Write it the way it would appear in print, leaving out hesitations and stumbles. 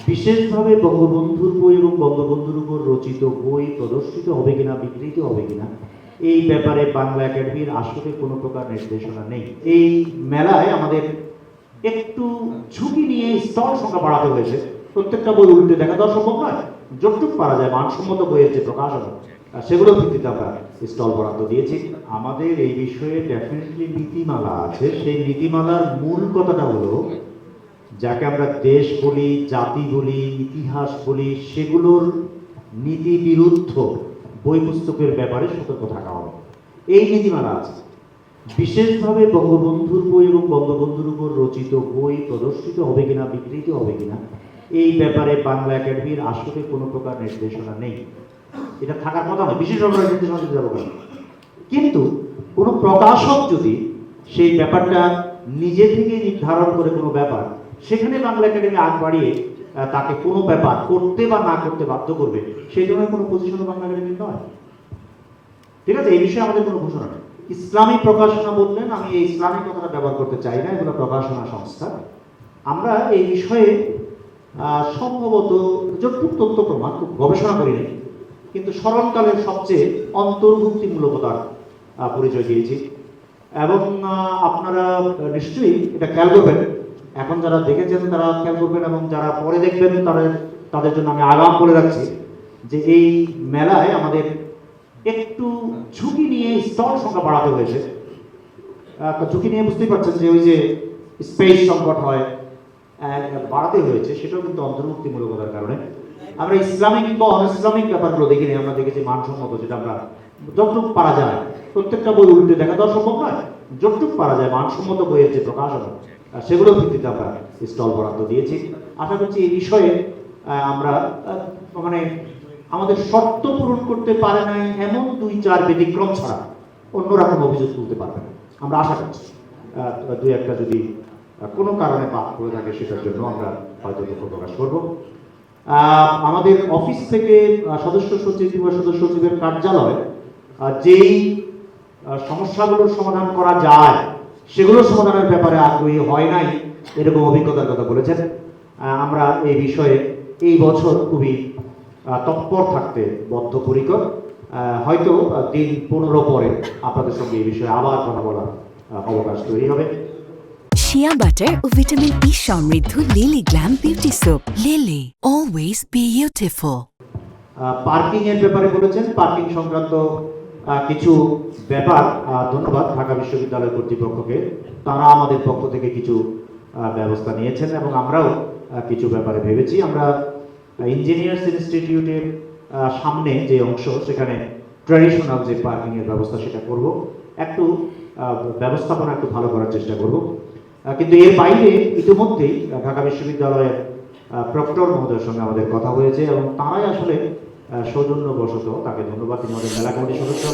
বিশেষভাবে বঙ্গবন্ধুর বই এবং বঙ্গবন্ধুর উপর রচিত বই প্রদর্শিত হবে কিনা, বিক্রিত হবে কিনা, এই ব্যাপারে বাংলা একাডেমির আসলে কোনো প্রকার নির্দেশনা নেই। এই মেলায় আমাদের একটু ঝুঁকি নিয়ে স্টল সংখ্যা বাড়াতে হয়েছে। প্রত্যেকটা বই উল্টে দেখা দেওয়া সম্ভব নয়, যতটুকু পারা যায় মানসম্মত বইয়ের যে প্রকাশনা সেগুলোর ভিত্তিতে আমরা স্টল বরাদ্দ দিয়েছি। আমাদের এই বিষয়ে ডেফিনেটলি নীতিমালা আছে। সেই নীতিমালার মূল কথাটা হলো, যাকে আমরা দেশ বলি, জাতি বলি, ইতিহাস বলি, সেগুলোর নীতি বিরুদ্ধ বই পুস্তকের ব্যাপারে সতর্ক থাকা হবে, এই নীতিমালা আছে। বিশেষভাবে বঙ্গবন্ধুর বই এবং বঙ্গবন্ধুর উপর রচিত বই প্রদর্শিত হবে কিনা, বিক্রিত হবে কিনা, এই ব্যাপারে বাংলা একাডেমির আসলে কোনো প্রকার নির্দেশনা নেই। এটা থাকার কথা নয়, বিশেষভাবে নির্দেশনা দিতে যাবো কেন। কিন্তু কোনো প্রকাশক যদি সেই ব্যাপারটা নিজে থেকে নির্ধারণ করে কোনো ব্যাপার, সেখানে বাংলা একাডেমি আগ বাড়িয়ে তাকে কোনো ব্যাপার করতে বা না করতে বাধ্য করবে, সেই ধরনের কোনো পজিশনও বাংলা একাডেমির নয়। ঠিক আছে, এই বিষয়ে আমাদের কোনো ঘোষণা নেই। ইসলামী প্রকাশনা বললেন, আমি এই ইসলামী কথাটা ব্যবহার করতে চাই না, এগুলো প্রকাশনা সংস্থা। আমরা এই বিষয়ে সম্ভবত যতটুকু তথ্য প্রমাণ খুব গবেষণা করিনি, কিন্তু স্মরণকালের সবচেয়ে অন্তর্ভুক্তিমূলকতার পরিচয় দিয়েছি। এবং আপনারা নিশ্চয়ই এটা খেয়াল করবেন, এখন যারা দেখেছেন তারা খেয়াল করবেন, এবং যারা পরে দেখবেন তাদের জন্য আমি আগাম বলে রাখছি যে এই মেলায় আমাদের একটু ঝুঁকি নিয়ে স্টল সংখ্যা বাড়াতে হয়েছে। ঝুঁকি নিয়ে বুঝতেই পারছেন যে ওই যে স্পেস সংকট হয়, বাড়াতে হয়েছে, সেটাও কিন্তু অন্তর্ভুক্তিমূলকতার কারণে। আমরা ইসলামিক বা অন ইসলামিক ব্যাপারগুলো দেখিনি, আমরা দেখেছি মানসম্মত, যেটা আমরা যতটুকু পারা যায়, প্রত্যেকটা বই উল্টে দেখা দেওয়া সম্ভব নয়, যতটুকু পারা যায় মানসম্মত বইয়ের যে প্রকাশনা সেগুলোর ভিত্তিতে আমরা স্টল বরাদ্দ দিয়েছি। আশা করছি এই বিষয়ে আমরা মানে আমাদের শর্ত পূরণ করতে পারে নাই এমন 2-4 ব্যতিক্রম ছাড়া অন্যরা কোনো অভিযোগ তুলতে পারবে না, আমরা আশা করছি। 2-1টা যদি কোনো কারণে বাদ করে থাকে, সেটার জন্য আমরা হয়তো দুঃখ প্রকাশ করব। আমাদের অফিস থেকে সদস্য সচিব কিংবা সদস্য সচিবের কার্যালয় যেই সমস্যাগুলোর সমাধান করা যায় সেগুলো সমাধানের ব্যাপারে আগ্রহী হয় নাই, এরকম অভিজ্ঞতার কথা বলেছেন। আমরা এই বিষয়ে এই বছর খুবই তৎপর থাকতে বদ্ধপরিকর। হয়তো দিন 15 পরে আপনাদের সঙ্গে এই বিষয়ে আবার কথা বলার অবকাশ তৈরি হবে। শিয়া বাটার ও ভিটামিন ই সমৃদ্ধ lily glam beauty soap. Lily, always beautiful. Parking এর ব্যাপারে বলেছেন, পার্কিং সংক্রান্ত কিছু ব্যাপার ধন্যবাদ ঢাকা বিশ্ববিদ্যালয় কর্তৃপক্ষকে। তারা আমাদের পক্ষ থেকে কিছু ব্যবস্থা নিয়েছেন এবং আমরাও কিছু ব্যাপারে ভেবেছি। আমরা ইঞ্জিনিয়ার্স ইনস্টিটিউটের সামনে যে অংশ, সেখানে ট্র্যাডিশনাল যে পার্কিং এর ব্যবস্থা সেটা করব, একটু ব্যবস্থাপনা একটু ভালো করার চেষ্টা করব। কিন্তু এর বাইরে ইতিমধ্যেই ঢাকা বিশ্ববিদ্যালয়ের প্রক্টর মহোদয়ের সঙ্গে আমাদের কথা হয়েছে এবং তারাই আসলে সৌজন্যবশত, তাকে ধন্যবাদ, তিনি আমাদের মেলা কমিটির সদস্য।